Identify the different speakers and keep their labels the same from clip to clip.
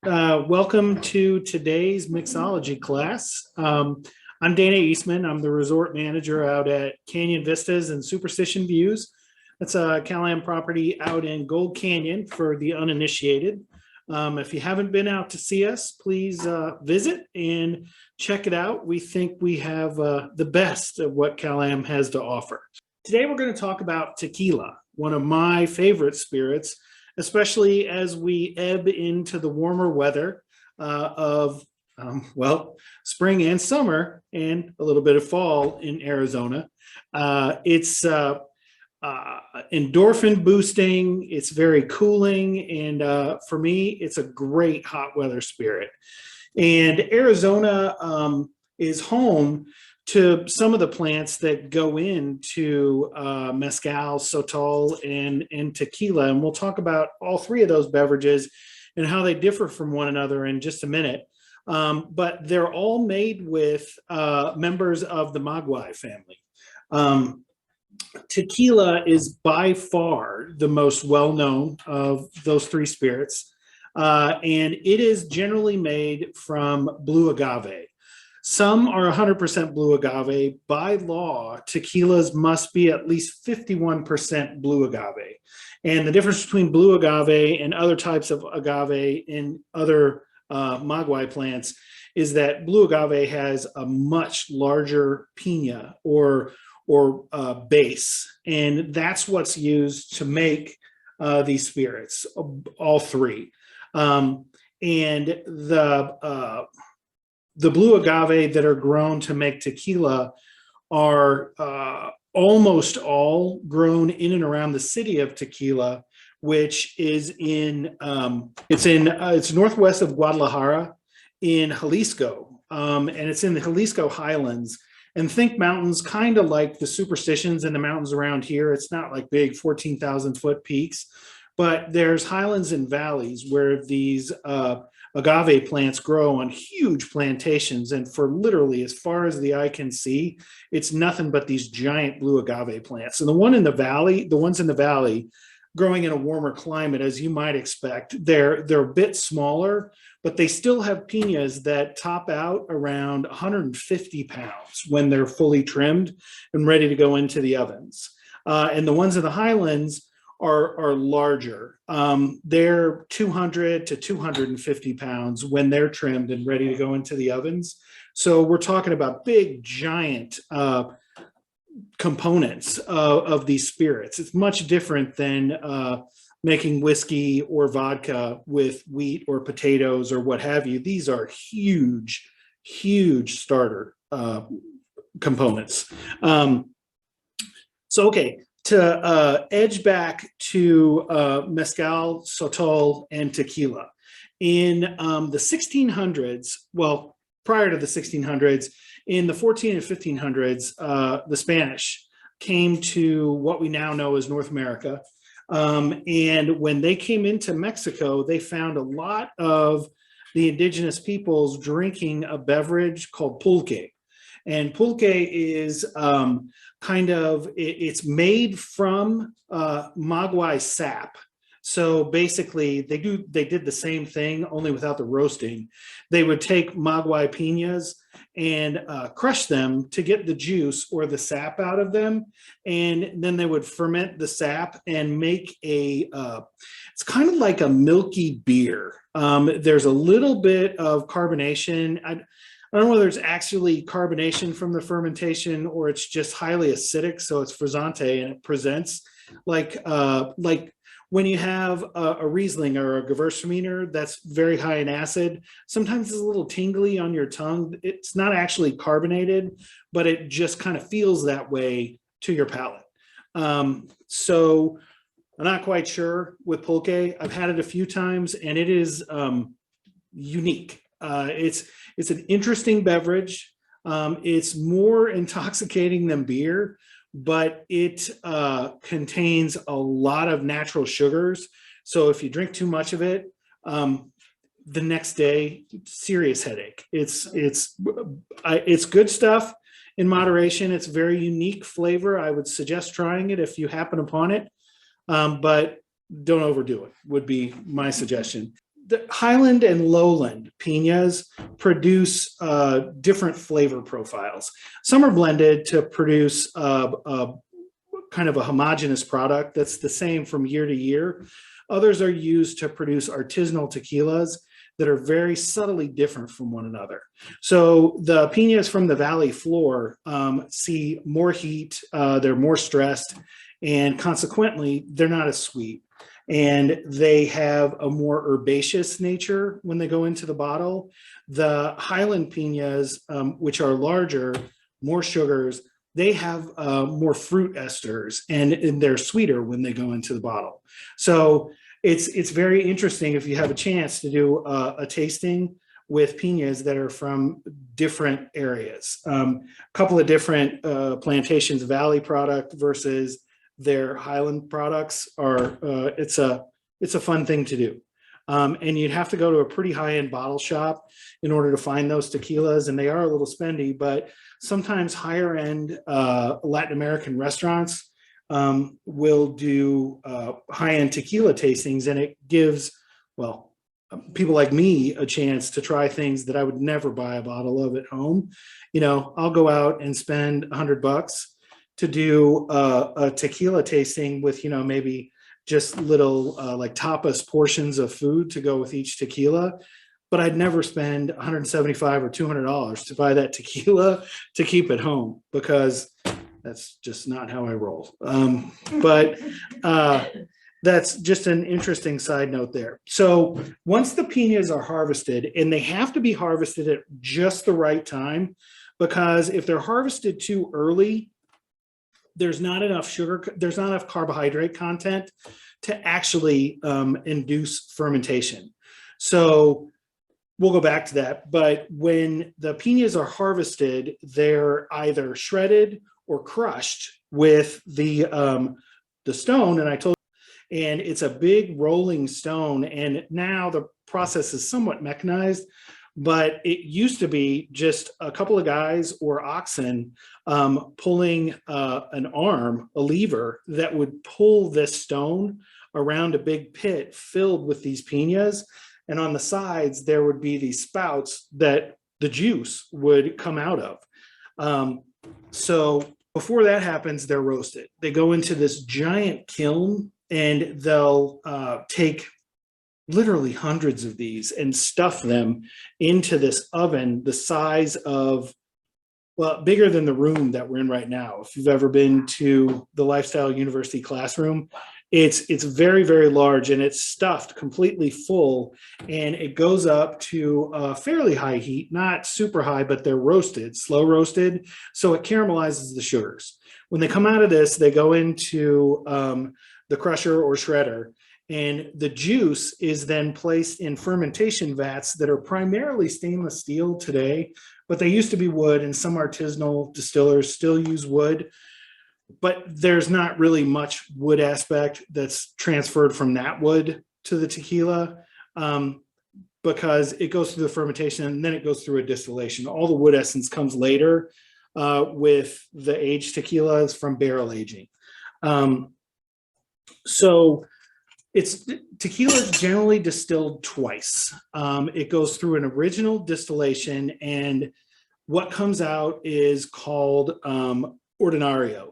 Speaker 1: Welcome to today's mixology class. I'm Dana Eastman. I'm the resort manager out at Canyon Vistas and Superstition Views. That's a Cal-Am property out in Gold Canyon for the uninitiated. If you haven't been out to see us, please visit and check it out. We think we have the best of what Cal-Am has to offer. Today, we're going to talk about tequila, one of my favorite spirits, especially as we ebb into the warmer weather of spring and summer and a little bit of fall in Arizona. It's endorphin boosting. It's very cooling. And for me, it's a great hot weather spirit. And Arizona is home to some of the plants that go into mezcal, sotol, and tequila. And we'll talk about all three of those beverages and how they differ from one another in just a minute. But they're all made with members of the Maguey family. Tequila is by far the most well-known of those three spirits. And it is generally made from blue agave. Some are 100% blue agave. By law, tequilas must be at least 51% blue agave. And the difference between blue agave and other types of agave in other maguey plants is that blue agave has a much larger piña or base. And that's what's used to make these spirits, all three. And the blue agave that are grown to make tequila are almost all grown in and around the city of Tequila, which is it's northwest of Guadalajara in Jalisco, and it's in the Jalisco Highlands. And think mountains, kind of like the Superstitions and the mountains around here. It's not like big 14,000 foot peaks, but there's highlands and valleys where these agave plants grow on huge plantations, and for literally as far as the eye can see, it's nothing but these giant blue agave plants. And the ones in the valley, growing in a warmer climate, as you might expect, they're a bit smaller, but they still have piñas that top out around 150 pounds when they're fully trimmed and ready to go into the ovens. And the ones in the highlands are larger. They're 200 to 250 pounds when they're trimmed and ready to go into the ovens. So we're talking about big, giant components of these spirits. It's much different than making whiskey or vodka with wheat or potatoes or what have you. These are huge, huge starter components. To edge back to mezcal, sotol, and tequila. In the 1600s, well, prior to the 1600s, in the 14 and 1500s, the Spanish came to what we now know as North America. And when they came into Mexico, they found a lot of the indigenous peoples drinking a beverage called pulque. And pulque is it's made from maguey sap. So basically, they did the same thing, only without the roasting. They would take maguey piñas and crush them to get the juice or the sap out of them, and then they would ferment the sap and make it's kind of like a milky beer. There's a little bit of carbonation. I don't know whether it's actually carbonation from the fermentation or it's just highly acidic, so it's frizzante and it presents like when you have a Riesling or a Gewürztraminer that's very high in acid. Sometimes it's a little tingly on your tongue. It's not actually carbonated, but it just kind of feels that way to your palate. So I'm not quite sure with pulque. I've had it a few times, and it is unique. It's an interesting beverage. It's more intoxicating than beer, but it contains a lot of natural sugars. So if you drink too much of it, the next day, serious headache. It's good stuff in moderation. It's very unique flavor. I would suggest trying it if you happen upon it, but don't overdo it, would be my suggestion. the Highland and Lowland piñas produce different flavor profiles. Some are blended to produce kind of a homogeneous product that's the same from year to year. Others are used to produce artisanal tequilas that are very subtly different from one another. So the piñas from the valley floor see more heat, they're more stressed, and consequently, they're not as sweet. And they have a more herbaceous nature when they go into the bottle. The Highland piñas, which are larger, more sugars, they have more fruit esters, and they're sweeter when they go into the bottle. So it's very interesting if you have a chance to do a tasting with piñas that are from different areas. A couple of different plantations, Valley product versus their Highland products are, it's a fun thing to do. And you'd have to go to a pretty high-end bottle shop in order to find those tequilas, and they are a little spendy, but sometimes higher-end Latin American restaurants will do high-end tequila tastings, and it gives, well, people like me a chance to try things that I would never buy a bottle of at home. You know, I'll go out and spend $100 to do a tequila tasting with, you know, maybe just little like tapas portions of food to go with each tequila. But I'd never spend $175 or $200 to buy that tequila to keep at home, because that's just not how I roll. But that's just an interesting side note there. So once the piñas are harvested, and they have to be harvested at just the right time, because if they're harvested too early, there's not enough sugar, there's not enough carbohydrate content to actually induce fermentation. So we'll go back to that. But when the piñas are harvested, they're either shredded or crushed with the stone. And it's a big rolling stone. And now the process is somewhat mechanized, but it used to be just a couple of guys or oxen pulling an arm, a lever that would pull this stone around a big pit filled with these piñas. And on the sides, there would be these spouts that the juice would come out of. So before that happens, they're roasted. They go into this giant kiln, and they'll take literally hundreds of these and stuff them into this oven the size of, well, bigger than the room that we're in right now. If you've ever been to the Lifestyle University classroom, it's very, very large, and it's stuffed completely full, and it goes up to a fairly high heat, not super high, but they're roasted, slow roasted, so it caramelizes the sugars. When they come out of this, they go into the crusher or shredder, and the juice is then placed in fermentation vats that are primarily stainless steel today, but they used to be wood, and some artisanal distillers still use wood. But there's not really much wood aspect that's transferred from that wood to the tequila, because it goes through the fermentation and then it goes through a distillation. All the wood essence comes later with the aged tequilas from barrel aging. So tequila is generally distilled twice. It goes through an original distillation, and what comes out is called ordinario.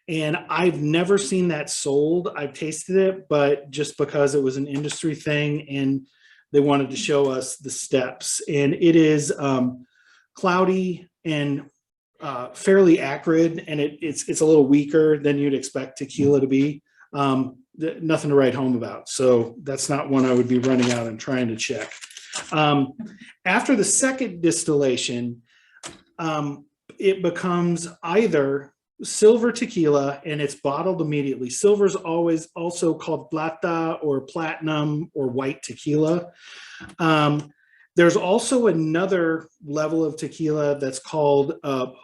Speaker 1: And I've never seen that sold. I've tasted it, but just because it was an industry thing and they wanted to show us the steps. And it is cloudy and fairly acrid, and it's a little weaker than you'd expect tequila to be. Nothing to write home about. So that's not one I would be running out and trying to check. After the second distillation, it becomes either silver tequila, and it's bottled immediately. Silver is always also called plata or platinum or white tequila. There's also another level of tequila that's called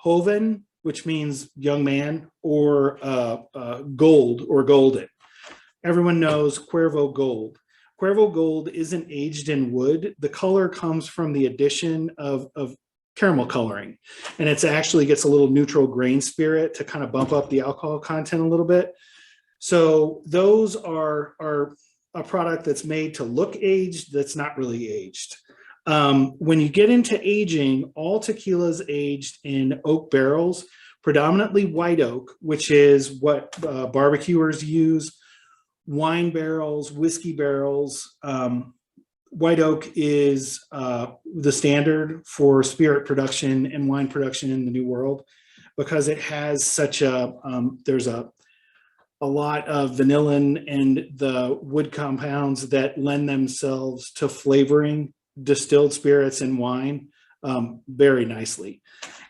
Speaker 1: joven, which means young man, or gold or golden. Everyone knows Cuervo Gold. Cuervo Gold isn't aged in wood. The color comes from the addition of caramel coloring, and it's actually gets a little neutral grain spirit to kind of bump up the alcohol content a little bit. So those are a product that's made to look aged that's not really aged. When you get into aging, all tequilas aged in oak barrels, predominantly white oak, which is what barbecuers use, wine barrels, whiskey barrels. White oak is the standard for spirit production and wine production in the New World because it has such there's a lot of vanillin and the wood compounds that lend themselves to flavoring distilled spirits and wine very nicely.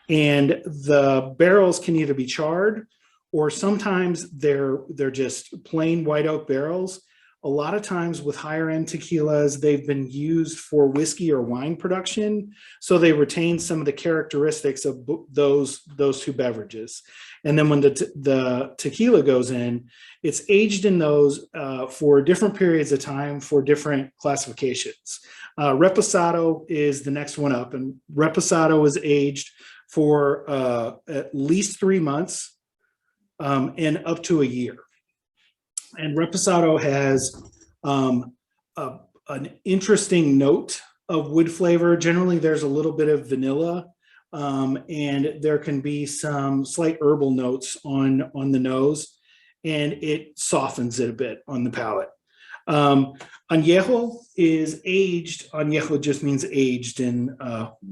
Speaker 1: And the barrels can either be charred or sometimes they're just plain white oak barrels. A lot of times with higher end tequilas, they've been used for whiskey or wine production. So they retain some of the characteristics of those two beverages. And then when the tequila goes in, it's aged in those for different periods of time for different classifications. Reposado is the next one up, and Reposado is aged for at least 3 months and up to a year. And Reposado has an interesting note of wood flavor. Generally, there's a little bit of vanilla, and there can be some slight herbal notes on the nose, and it softens it a bit on the palate. Añejo is aged. Añejo just means aged in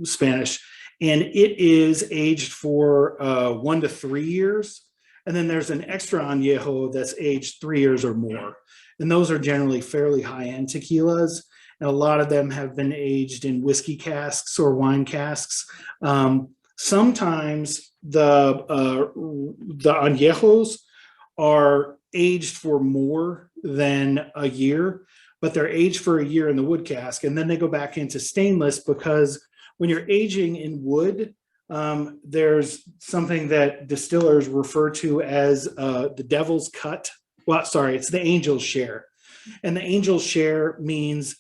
Speaker 1: Spanish, and it is aged for 1 to 3 years. And then there's an extra añejo that's aged 3 years or more. And those are generally fairly high-end tequilas. And a lot of them have been aged in whiskey casks or wine casks. Sometimes the añejos are aged for more than a year, but they're aged for a year in the wood cask. And then they go back into stainless because when you're aging in wood, there's something that distillers refer to as the devil's cut. Well, sorry, it's the angel's share. And the angel's share means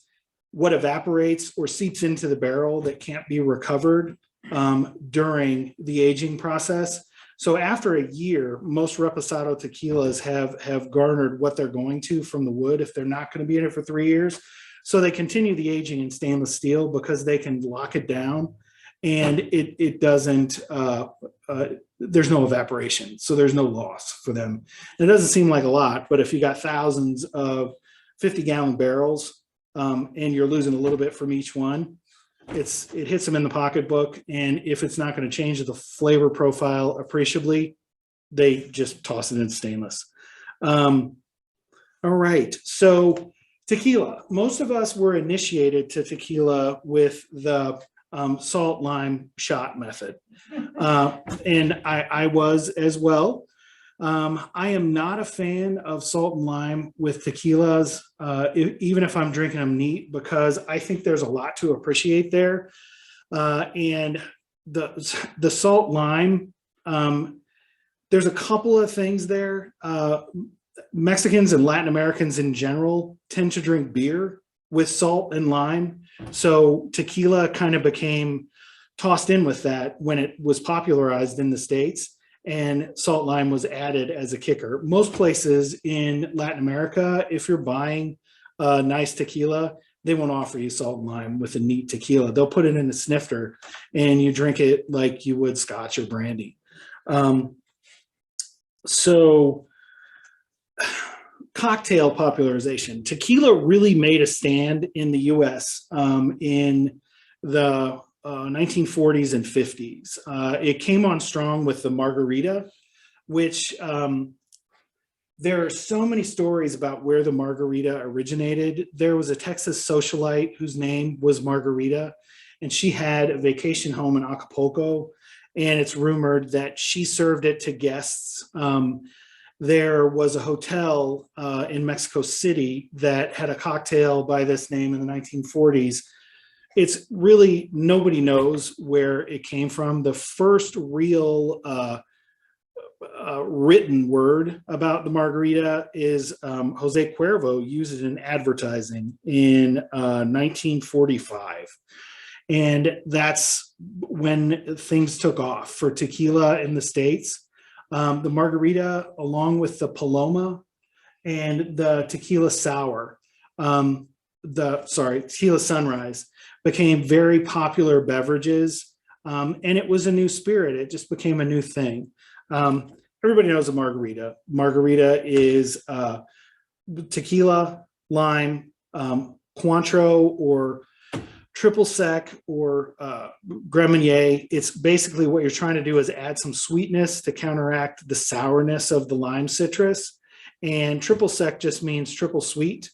Speaker 1: what evaporates or seeps into the barrel that can't be recovered during the aging process. So after a year, most Reposado tequilas have garnered what they're going to from the wood if they're not going to be in it for 3 years. So they continue the aging in stainless steel because they can lock it down. And it doesn't, there's no evaporation. So there's no loss for them. And it doesn't seem like a lot, but if you got thousands of 50-gallon barrels and you're losing a little bit from each one, it hits them in the pocketbook. And if it's not going to change the flavor profile appreciably, they just toss it in stainless. All right. So tequila, most of us were initiated to tequila with the salt lime shot method. And I was as well. I am not a fan of salt and lime with tequilas, even if I'm drinking them neat, because I think there's a lot to appreciate there. And the salt lime, there's a couple of things there. Mexicans and Latin Americans in general tend to drink beer with salt and lime. So tequila kind of became tossed in with that when it was popularized in the States, and salt lime was added as a kicker. Most places in Latin America, if you're buying a nice tequila, they won't offer you salt and lime with a neat tequila. They'll put it in a snifter and you drink it like you would scotch or brandy. So cocktail popularization. Tequila really made a stand in the US in the 1940s and 50s. It came on strong with the Margarita, which there are so many stories about where the Margarita originated. There was a Texas socialite whose name was Margarita, and she had a vacation home in Acapulco, and it's rumored that she served it to guests. There was a hotel in Mexico City that had a cocktail by this name in the 1940s. It's really, nobody knows where it came from. The first real written word about the Margarita is Jose Cuervo used it in advertising in 1945. And that's when things took off for tequila in the States. The Margarita, along with the Paloma and the tequila sour, Tequila Sunrise became very popular beverages, and it was a new spirit. It just became a new thing. Everybody knows a margarita. Margarita is tequila, lime, Cointreau, or triple sec, or Grand Marnier. It's basically what you're trying to do is add some sweetness to counteract the sourness of the lime citrus. And triple sec just means triple sweet.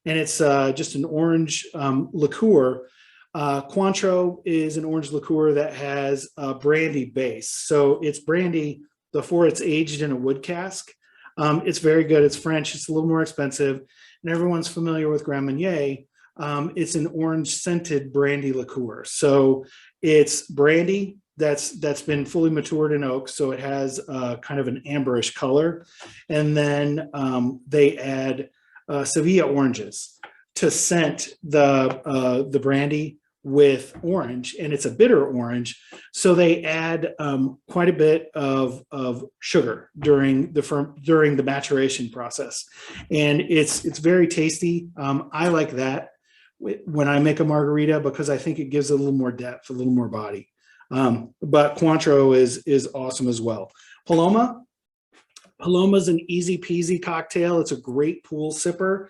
Speaker 1: And it's just an orange liqueur. Cointreau is an orange liqueur that has a brandy base. So it's brandy before it's aged in a wood cask. It's very good. It's French. It's a little more expensive. And everyone's familiar with Grand Marnier. It's an orange scented brandy liqueur. So it's brandy that's been fully matured in oak. So it has kind of an amberish color. And then they add Sevilla oranges to scent the brandy with orange, and it's a bitter orange. So they add quite a bit of sugar during the maturation process, and it's very tasty. I like that when I make a margarita because I think it gives it a little more depth, a little more body. But Cointreau is awesome as well. Paloma is an easy peasy cocktail. It's a great pool sipper.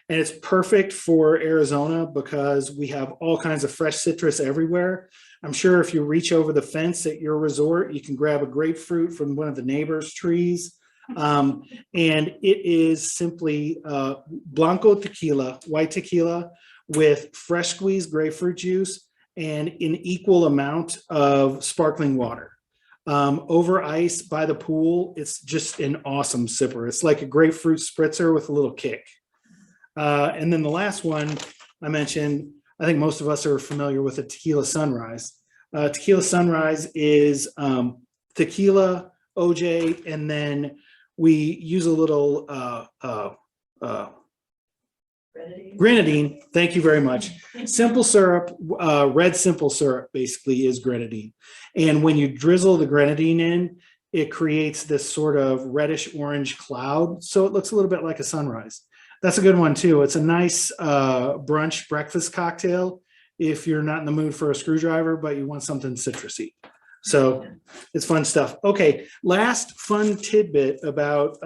Speaker 1: And it's perfect for Arizona because we have all kinds of fresh citrus everywhere. I'm sure if you reach over the fence at your resort, you can grab a grapefruit from one of the neighbors' trees. And it is simply Blanco tequila, white tequila, with fresh squeezed grapefruit juice and an equal amount of sparkling water. Over ice by the pool, it's just an awesome sipper. It's like a grapefruit spritzer with a little kick. And then the last one I mentioned, I think most of us are familiar with a Tequila Sunrise. Tequila Sunrise is tequila, OJ, and then we use a little grenadine. Thank you very much. Simple syrup, red simple syrup basically is grenadine. And when you drizzle the grenadine in, it creates this sort of reddish orange cloud. So it looks a little bit like a sunrise. That's a good one too. It's a nice brunch breakfast cocktail if you're not in the mood for a screwdriver, but you want something citrusy. So it's fun stuff. Okay, last fun tidbit about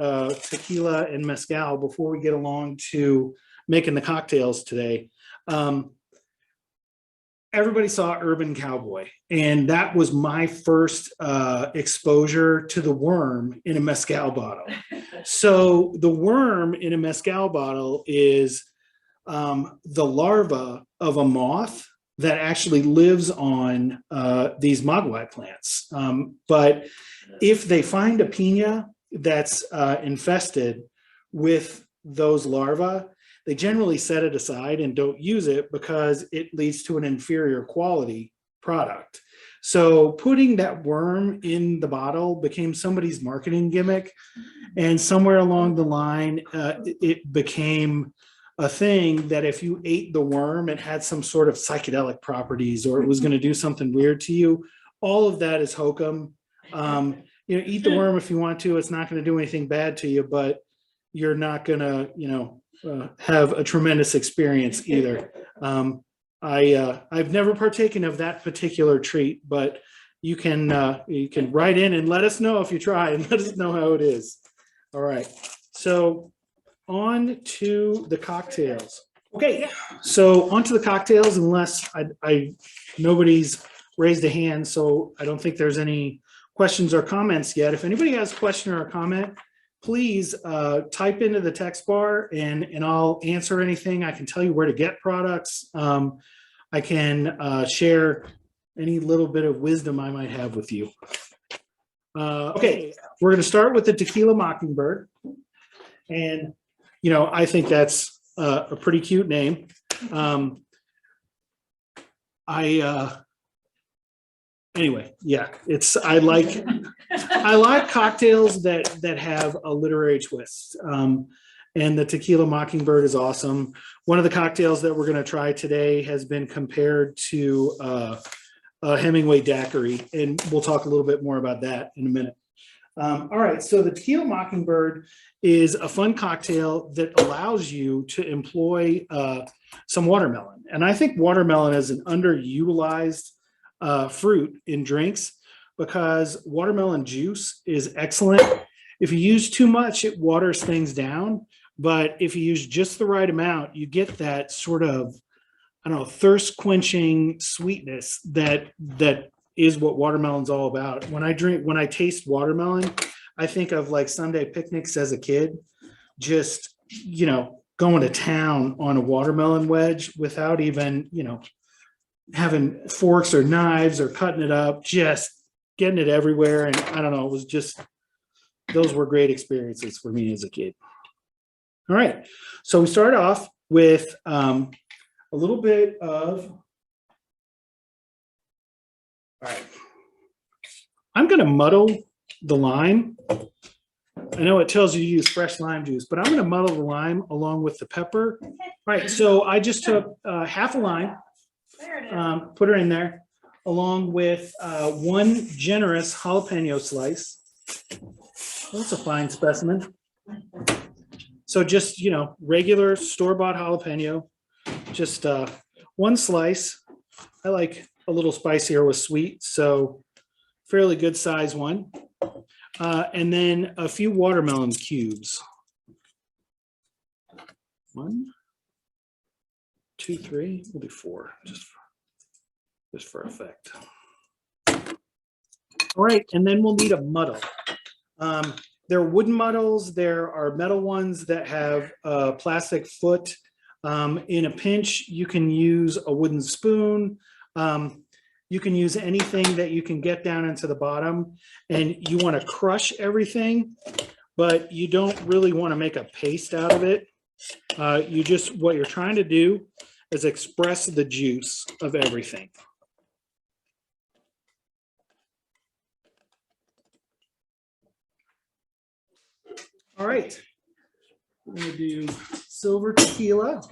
Speaker 1: tequila and mezcal before we get along to making the cocktails today. Everybody saw Urban Cowboy, and that was my first exposure to the worm in a mezcal bottle. So the worm in a mezcal bottle is the larva of a moth that actually lives on these maguey plants. But if they find a piña that's infested with those larvae, they generally set it aside and don't use it because it leads to an inferior quality product. So putting that worm in the bottle became somebody's marketing gimmick. And somewhere along the line, it became a thing that if you ate the worm, it had some sort of psychedelic properties or it was going to do something weird to you. All of that is hokum. Eat the worm if you want to. It's not going to do anything bad to you, but you're not going to, have a tremendous experience either. I've never partaken of that particular treat, but you can write in and let us know if you try and let us know how it is. All right, so on to the cocktails. Okay, so on to the cocktails, unless nobody's raised a hand, so I don't think there's any questions or comments yet. If anybody has a question or a comment, please type into the text bar and I'll answer anything. I can tell you where to get products. I can share any little bit of wisdom I might have with you. Okay, we're going to start with the Tequila Mockingbird. And, I think that's a pretty cute name. Anyway, yeah, I like cocktails that have a literary twist. And the Tequila Mockingbird is awesome. One of the cocktails that we're going to try today has been compared to a Hemingway Daiquiri, and we'll talk a little bit more about that in a minute. All right, so the Teal Mockingbird is a fun cocktail that allows you to employ some watermelon. And I think watermelon is an underutilized fruit in drinks because watermelon juice is excellent. If you use too much, it waters things down. But if you use just the right amount, you get that sort of, I don't know, thirst quenching sweetness that is what watermelon's all about. When I taste watermelon, I think of like Sunday picnics as a kid, just, going to town on a watermelon wedge without even, having forks or knives or cutting it up, just getting it everywhere. And I don't know, those were great experiences for me as a kid. All right, so we start off with a little bit of, all right, I'm going to muddle the lime. I know it tells you to use fresh lime juice, but I'm going to muddle the lime along with the pepper. All right, so I just took half a lime, put her in there, along with one generous jalapeno slice. That's a fine specimen. So just, regular store-bought jalapeno, just one slice. I like a little spicier with sweet, so fairly good size one. And then a few watermelon cubes. 1, 2, 3, we'll do 4, just for effect. All right, and then we'll need a muddle. There are wooden muddles. There are metal ones that have a plastic foot. In a pinch, you can use a wooden spoon. You can use anything that you can get down into the bottom, and you want to crush everything, but you don't really want to make a paste out of it. What you're trying to do is express the juice of everything. All right, we're going to do silver tequila.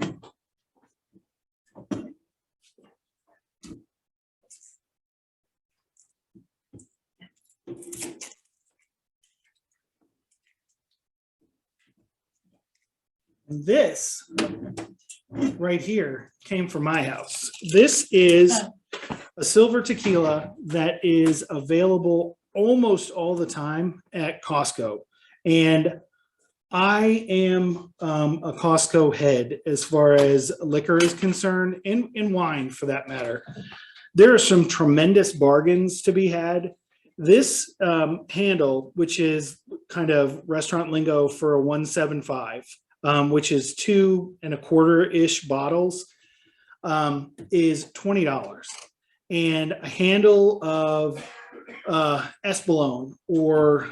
Speaker 1: And this right here came from my house. This is a silver tequila that is available almost all the time at Costco. And I am a Costco head as far as liquor is concerned, and wine for that matter. There are some tremendous bargains to be had. This handle, which is kind of restaurant lingo for a 175, which is 2 1/4-ish bottles, is $20. And a handle of Espolòn or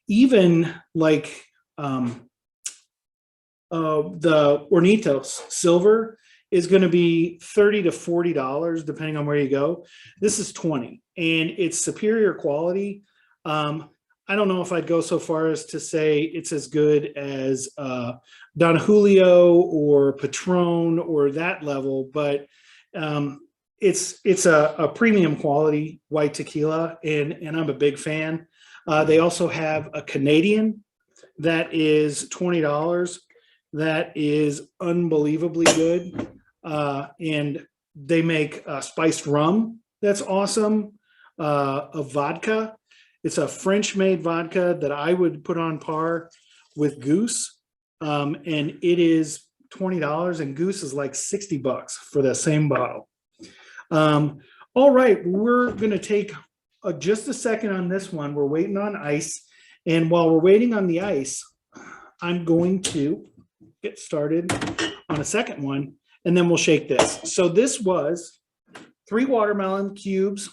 Speaker 1: even like the Hornitos silver is going to be $30 to $40 depending on where you go. This is $20, and it's superior quality. I don't know if I'd go so far as to say it's as good as Don Julio or Patron or that level, but it's a premium quality white tequila, and I'm a big fan. They also have a Canadian that is $20. That is unbelievably good. And they make spiced rum. That's awesome. A vodka. It's a French-made vodka that I would put on par with Goose. And it is $20, and Goose is like $60 for the same bottle. All right, we're going to take just a second on this one. We're waiting on ice. And while we're waiting on the ice, I'm going to get started on a second one, and then we'll shake this. So this was 3 watermelon cubes,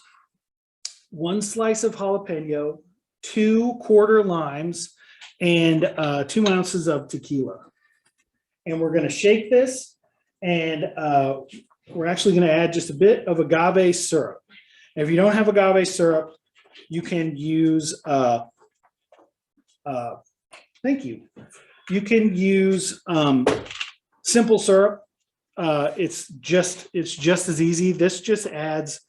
Speaker 1: 1 slice of jalapeno, 2 quarter limes, and 2 ounces of tequila. And we're going to shake this, and we're actually going to add just a bit of agave syrup. If you don't have agave syrup, you can use, thank you. You can use simple syrup. It's just as easy. This just adds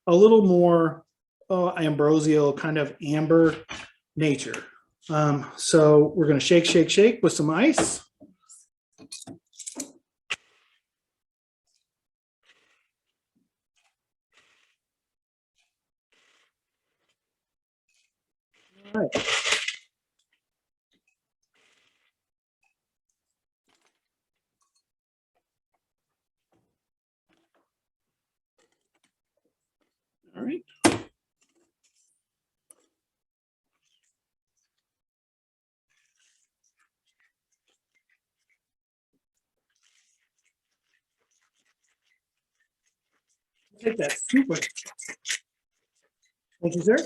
Speaker 1: a little more ambrosial, kind of amber nature. So we're going to shake, shake, shake with some ice. All right. All right. Take that super. Thank you, sir.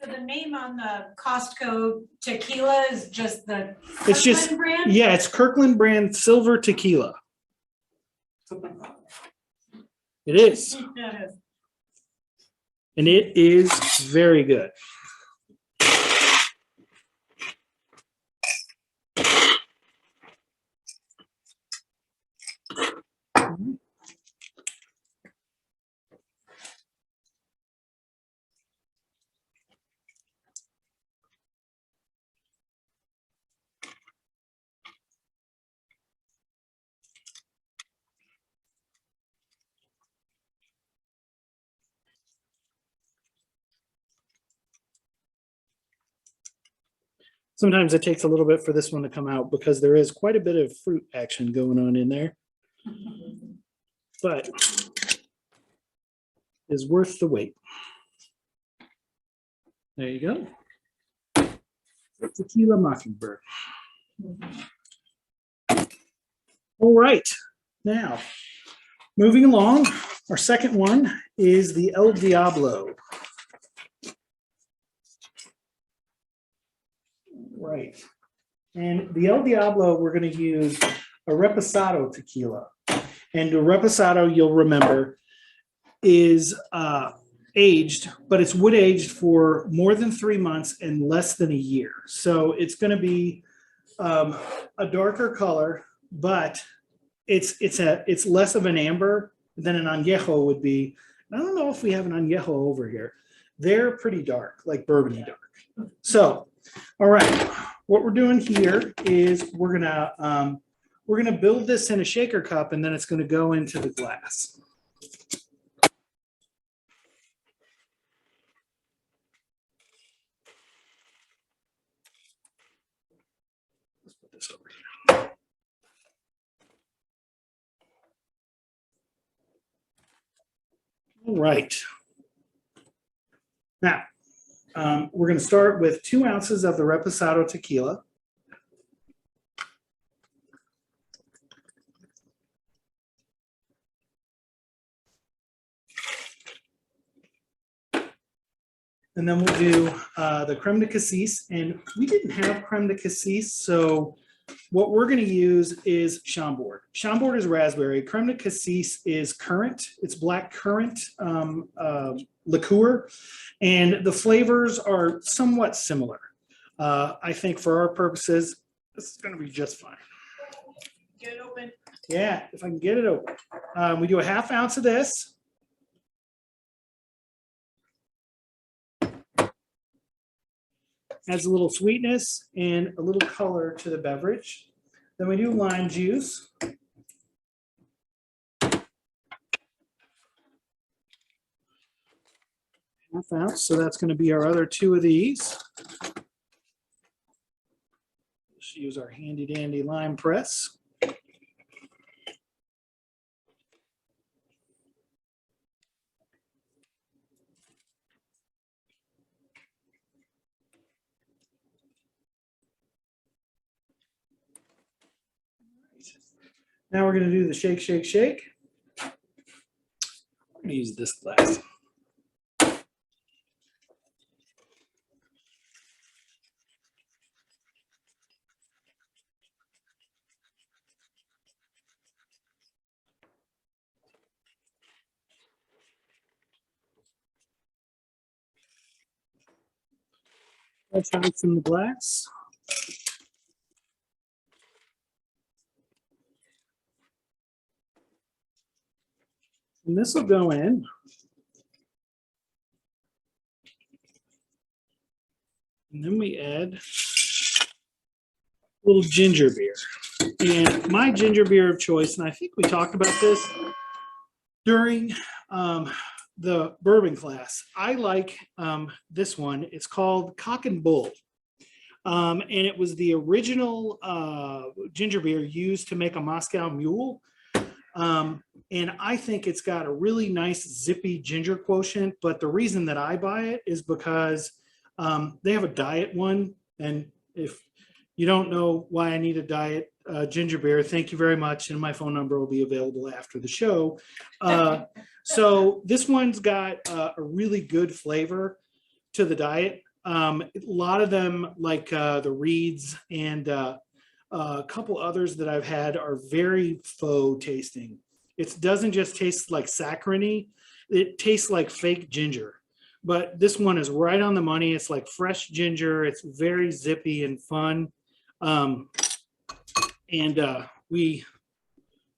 Speaker 2: So the name on the Costco tequila is just the
Speaker 1: It's just
Speaker 2: Kirkland brand?
Speaker 1: Yeah, it's Kirkland brand silver tequila. It is.
Speaker 2: Yeah, it is.
Speaker 1: And it is very good. Sometimes it takes a little bit for this one to come out because there is quite a bit of fruit action going on in there, but is worth the wait. There you go. Tequila Mockingbird. All right, now moving along, our second one is the El Diablo. Right, and the El Diablo, we're going to use a Reposado tequila, and the Reposado, you'll remember, is aged, but it's wood aged for more than 3 months and less than a year. So it's going to be a darker color, but it's less of an amber than an añejo would be. I don't know if we have an añejo over here. They're pretty dark, like bourbony dark. So, all right, what we're doing here is we're gonna build this in a shaker cup, and then it's gonna go into the glass. Let's put this over here. All right. Now, we're going to start with 2 ounces of the Reposado tequila. And then we'll do the creme de cassis. And we didn't have creme de cassis, so what we're going to use is Chambord. Chambord is raspberry. Creme de cassis is currant. It's black currant liqueur. And the flavors are somewhat similar. I think for our purposes, this is going to be just fine.
Speaker 2: Get it open.
Speaker 1: Yeah, if I can get it open. We do a 1/2 ounce of this. Adds a little sweetness and a little color to the beverage. Then we do lime juice. 1/2 ounce, so that's going to be our other 2 of these. Let's use our handy dandy lime press. Now we're going to do the shake, shake, shake. I'm going to use this glass. That's ice in the glass. And this will go in. And then we add a little ginger beer. And my ginger beer of choice, and I think we talked about this during the bourbon class. I like this one. It's called Cock and Bull. And it was the original ginger beer used to make a Moscow Mule. And I think it's got a really nice zippy ginger quotient. But the reason that I buy it is because they have a diet one. And if you don't know why I need a diet ginger beer, thank you very much. And my phone number will be available after the show. So this one's got a really good flavor to the diet. A lot of them, like the Reeds and a couple others that I've had, are very faux tasting. It doesn't just taste like saccharine, it tastes like fake ginger. But this one is right on the money. It's like fresh ginger. It's very zippy and fun. We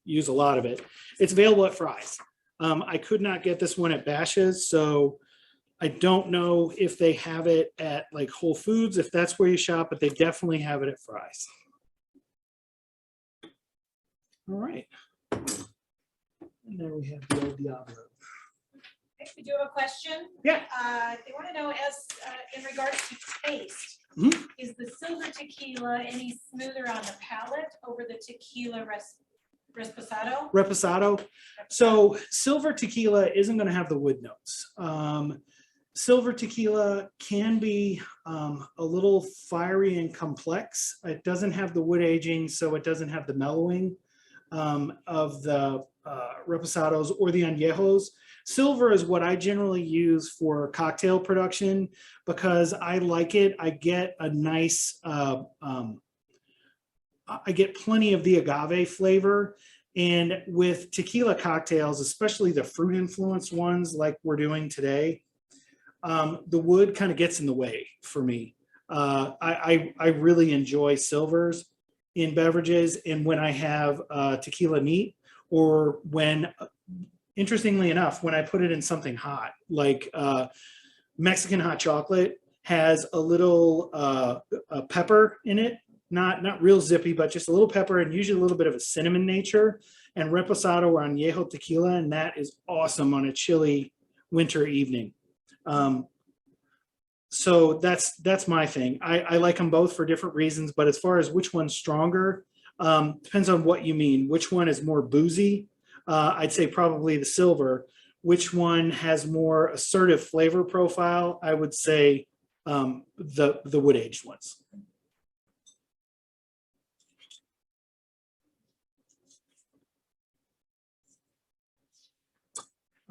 Speaker 1: use a lot of it. It's available at Fry's. I could not get this one at Bash's, so I don't know if they have it at like Whole Foods, if that's where you shop, but they definitely have it at Fry's. All right. And then we have the old Diablo.
Speaker 2: We do have a question.
Speaker 1: Yeah.
Speaker 2: They want to know, as in regards to taste, is the silver tequila any smoother on the palate over the tequila Reposado?
Speaker 1: Reposado. So silver tequila isn't going to have the wood notes. Silver tequila can be a little fiery and complex. It doesn't have the wood aging, so it doesn't have the mellowing of the reposados or the añejos. Silver is what I generally use for cocktail production because I like it. I get a nice, I get plenty of the agave flavor. And with tequila cocktails, especially the fruit influenced ones like we're doing today, the wood kind of gets in the way for me. I really enjoy silvers in beverages. And when I have tequila neat, or when, interestingly enough, when I put it in something hot, like Mexican hot chocolate has a little pepper in it, not real zippy, but just a little pepper and usually a little bit of a cinnamon nature, and reposado or añejo tequila, and that is awesome on a chilly winter evening. So that's my thing. I like them both for different reasons, but as far as which one's stronger, depends on what you mean. Which one is more boozy? I'd say probably the silver. Which one has more assertive flavor profile? I would say the wood aged ones.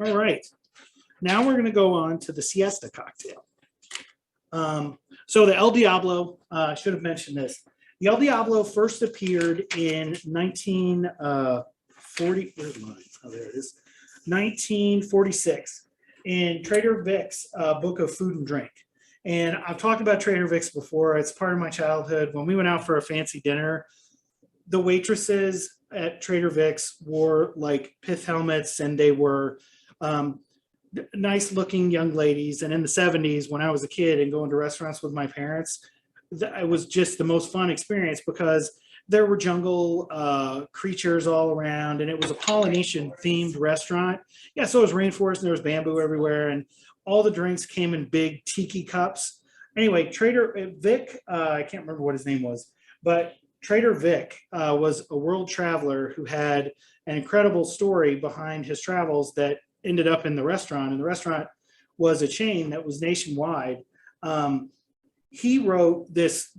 Speaker 1: All right, now we're going to go on to the Siesta Cocktail. So the El Diablo, I should have mentioned this. The El Diablo first appeared in 1940. Where's mine? Oh, there it is. 1946 in Trader Vic's book of food and drink. And I've talked about Trader Vic's before. It's part of my childhood. When we went out for a fancy dinner, the waitresses at Trader Vic's wore like pith helmets, and they were nice looking young ladies. And in the 70s, when I was a kid and going to restaurants with my parents, it was just the most fun experience because there were jungle creatures all around, and it was a Polynesian themed restaurant. Yeah, so it was rainforest and there was bamboo everywhere, and all the drinks came in big tiki cups. Anyway, Trader Vic, I can't remember what his name was, but Trader Vic was a world traveler who had an incredible story behind his travels that ended up in the restaurant. And the restaurant was a chain that was nationwide. He wrote this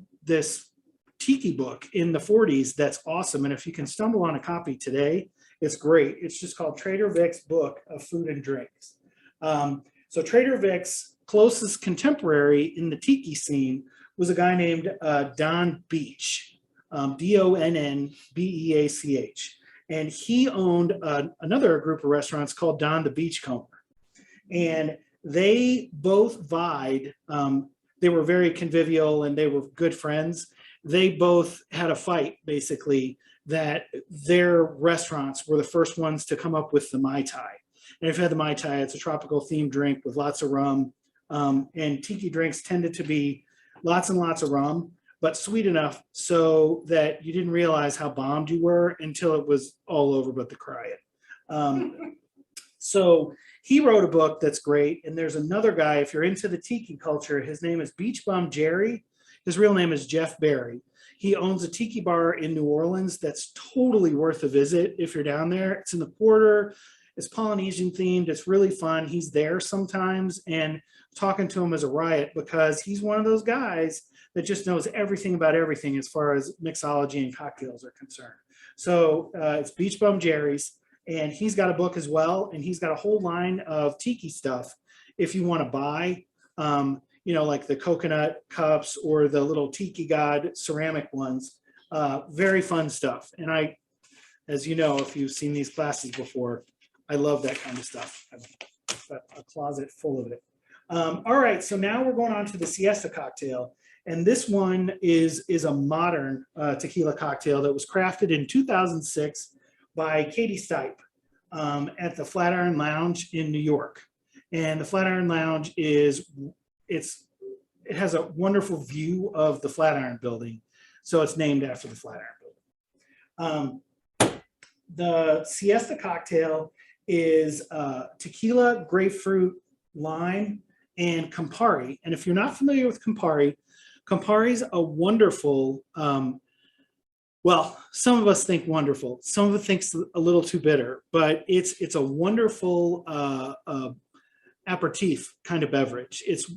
Speaker 1: tiki book in the 40s that's awesome. And if you can stumble on a copy today, it's great. It's just called Trader Vic's Book of Food and Drinks. So Trader Vic's closest contemporary in the tiki scene was a guy named Don Beach, Donnbeach. And he owned another group of restaurants called Don the Beachcomber. And they both vied. They were very convivial and they were good friends. They both had a fight, basically, that their restaurants were the first ones to come up with the Mai Tai. And if you had the Mai Tai, it's a tropical themed drink with lots of rum. And tiki drinks tended to be lots and lots of rum, but sweet enough so that you didn't realize how bombed you were until it was all over but the crying. So he wrote a book that's great. And there's another guy, if you're into the tiki culture, his name is Beach Bum Jerry. His real name is Jeff Berry. He owns a tiki bar in New Orleans that's totally worth a visit if you're down there. It's in the Quarter. It's Polynesian themed. It's really fun. He's there sometimes, and talking to him is a riot because he's one of those guys that just knows everything about everything as far as mixology and cocktails are concerned. So it's Beach Bum Jerry's, and he's got a book as well, and he's got a whole line of tiki stuff if you want to buy, like the coconut cups or the little tiki god ceramic ones. Very fun stuff. And I, as you know, if you've seen these classes before, I love that kind of stuff. I've got a closet full of it. All right, so now we're going on to the Siesta Cocktail. And this one is a modern tequila cocktail that was crafted in 2006 by Katie Stipe at the Flatiron Lounge in New York. And the Flatiron Lounge it has a wonderful view of the Flatiron building. So it's named after the Flatiron building. The Siesta Cocktail is tequila, grapefruit, lime, and Campari. And if you're not familiar with Campari, Campari's a wonderful, well, some of us think wonderful. Some of it thinks a little too bitter, but it's a wonderful aperitif kind of beverage. It's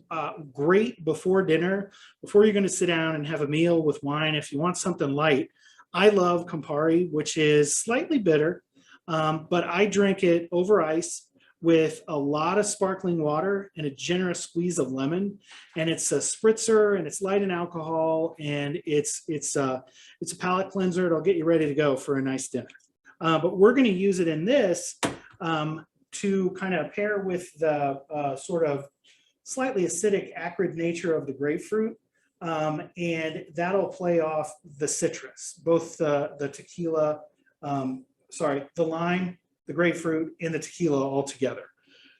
Speaker 1: great before dinner, before you're going to sit down and have a meal with wine. If you want something light, I love Campari, which is slightly bitter, but I drink it over ice with a lot of sparkling water and a generous squeeze of lemon. And it's a spritzer, and it's light in alcohol, and it's a palate cleanser. It'll get you ready to go for a nice dinner. But we're going to use it in this to kind of pair with the sort of slightly acidic, acrid nature of the grapefruit. And that'll play off the citrus, both the tequila, the lime, the grapefruit, and the tequila all together.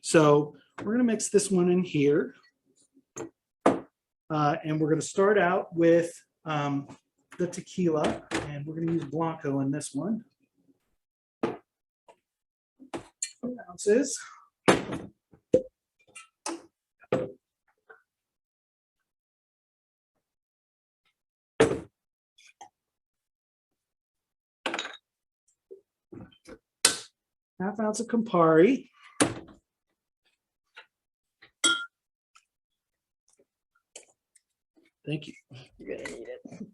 Speaker 1: So we're going to mix this one in here. And we're going to start out with the tequila, and we're going to use Blanco in this one. 2 ounces. Half ounce of Campari. Thank you. You're gonna need it.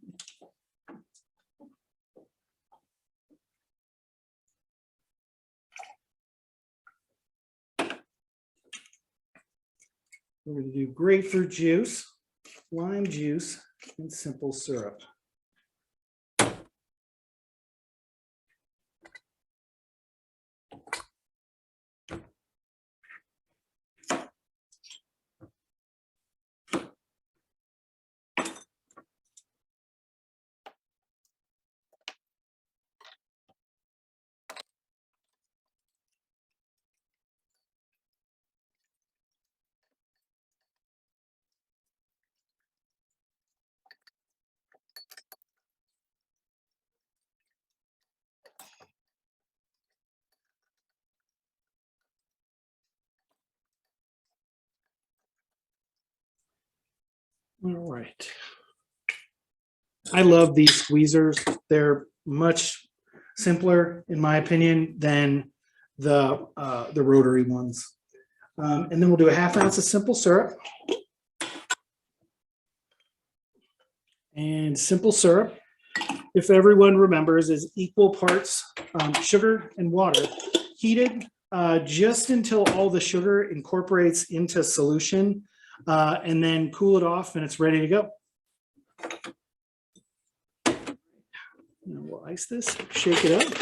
Speaker 1: We're going to do grapefruit juice, lime juice, and simple syrup. All right. I love these squeezers. They're much simpler, in my opinion, than the rotary ones. And then we'll do a half ounce of simple syrup. And simple syrup, if everyone remembers, is equal parts sugar and water, heated just until all the sugar incorporates into solution, and then cool it off, and it's ready to go. Now we'll ice this, shake it up.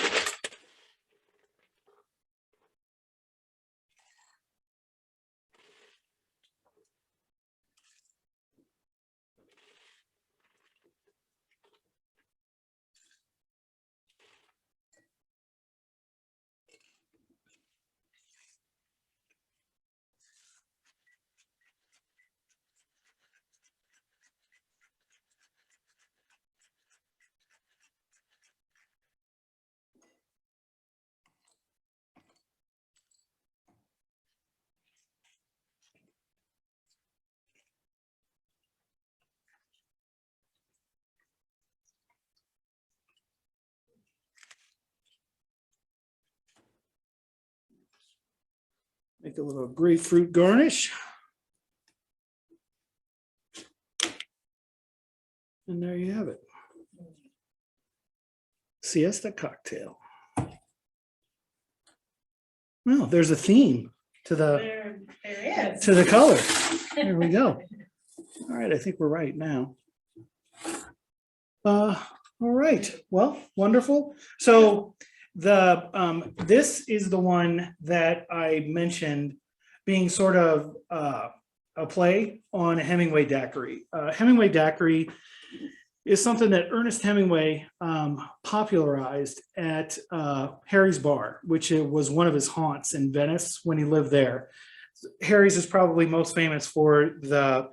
Speaker 1: Make a little grapefruit garnish. And there you have it. Siesta Cocktail. Well, there's a theme to the
Speaker 2: There is.
Speaker 1: to the color. There we go. All right, I think we're right now. All right, well, wonderful. So this is the one that I mentioned being sort of a play on a Hemingway Daiquiri. Hemingway Daiquiri is something that Ernest Hemingway popularized at Harry's Bar, which was one of his haunts in Venice when he lived there. Harry's is probably most famous for the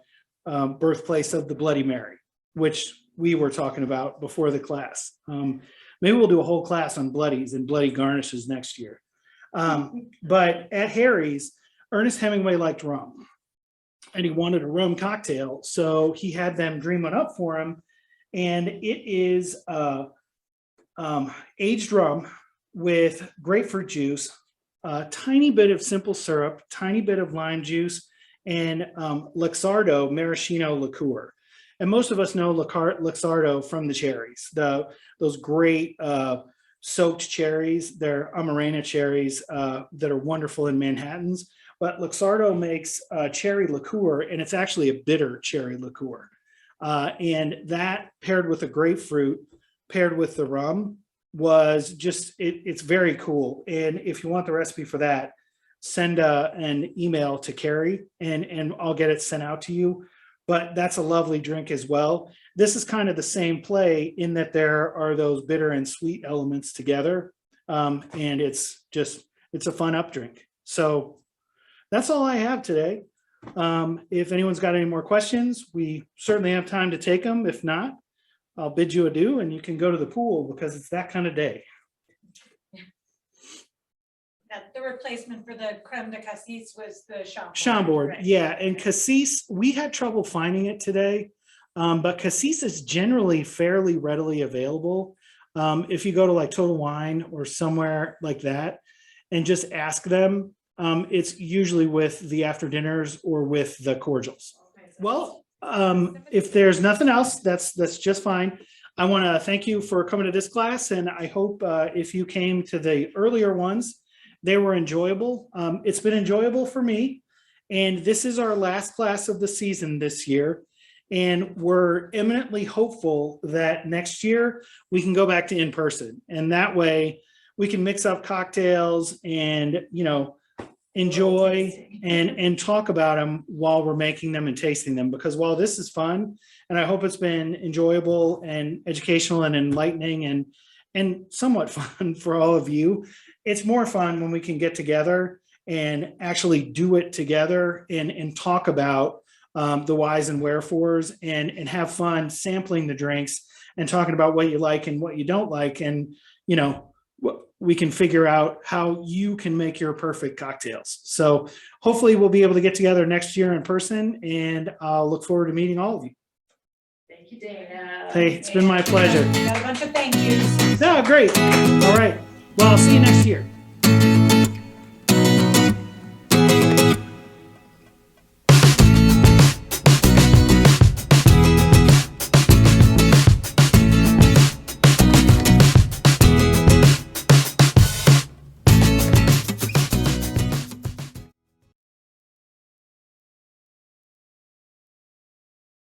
Speaker 1: birthplace of the Bloody Mary, which we were talking about before the class. Maybe we'll do a whole class on bloodies and bloody garnishes next year. But at Harry's, Ernest Hemingway liked rum, and he wanted a rum cocktail, so he had them dream one up for him. And it is aged rum with grapefruit juice, a tiny bit of simple syrup, tiny bit of lime juice, and Luxardo maraschino liqueur. And most of us know Luxardo from the cherries, those great soaked cherries. They're Amarena cherries that are wonderful in Manhattans. But Luxardo makes cherry liqueur, and it's actually a bitter cherry liqueur. And that paired with the grapefruit, paired with the rum, was just, it's very cool. And if you want the recipe for that, send an email to Carrie and I'll get it sent out to you. But that's a lovely drink as well. This is kind of the same play in that there are those bitter and sweet elements together. And it's a fun up drink. So that's all I have today. If anyone's got any more questions, we certainly have time to take them. If not, I'll bid you adieu and you can go to the pool because it's that kind of day.
Speaker 2: The replacement for the creme de cassis was the
Speaker 1: Chambord,
Speaker 2: right?
Speaker 1: yeah. And cassis, we had trouble finding it today, but cassis is generally fairly readily available. If you go to like Total Wine or somewhere like that and just ask them, it's usually with the after dinners or with the cordials. Well, if there's nothing else, that's just fine. I want to thank you for coming to this class, and I hope if you came to the earlier ones, they were enjoyable. It's been enjoyable for me, and this is our last class of the season this year, and we're eminently hopeful that next year we can go back to in person, and that way we can mix up cocktails and, you know, enjoy and talk about them while we're making them and tasting them. Because while this is fun, and I hope it's been enjoyable and educational and enlightening and somewhat fun for all of you, it's more fun when we can get together and actually do it together and talk about the whys and wherefores and have fun sampling the drinks and talking about what you like and what you don't like. And, you know, we can figure out how you can make your perfect cocktails. So hopefully we'll be able to get together next year in person, and I'll look forward to meeting all of you.
Speaker 2: Thank you, Dana.
Speaker 1: Hey, it's been my pleasure.
Speaker 2: Got a bunch of thank yous.
Speaker 1: No, great. All right. Well, I'll see you next year.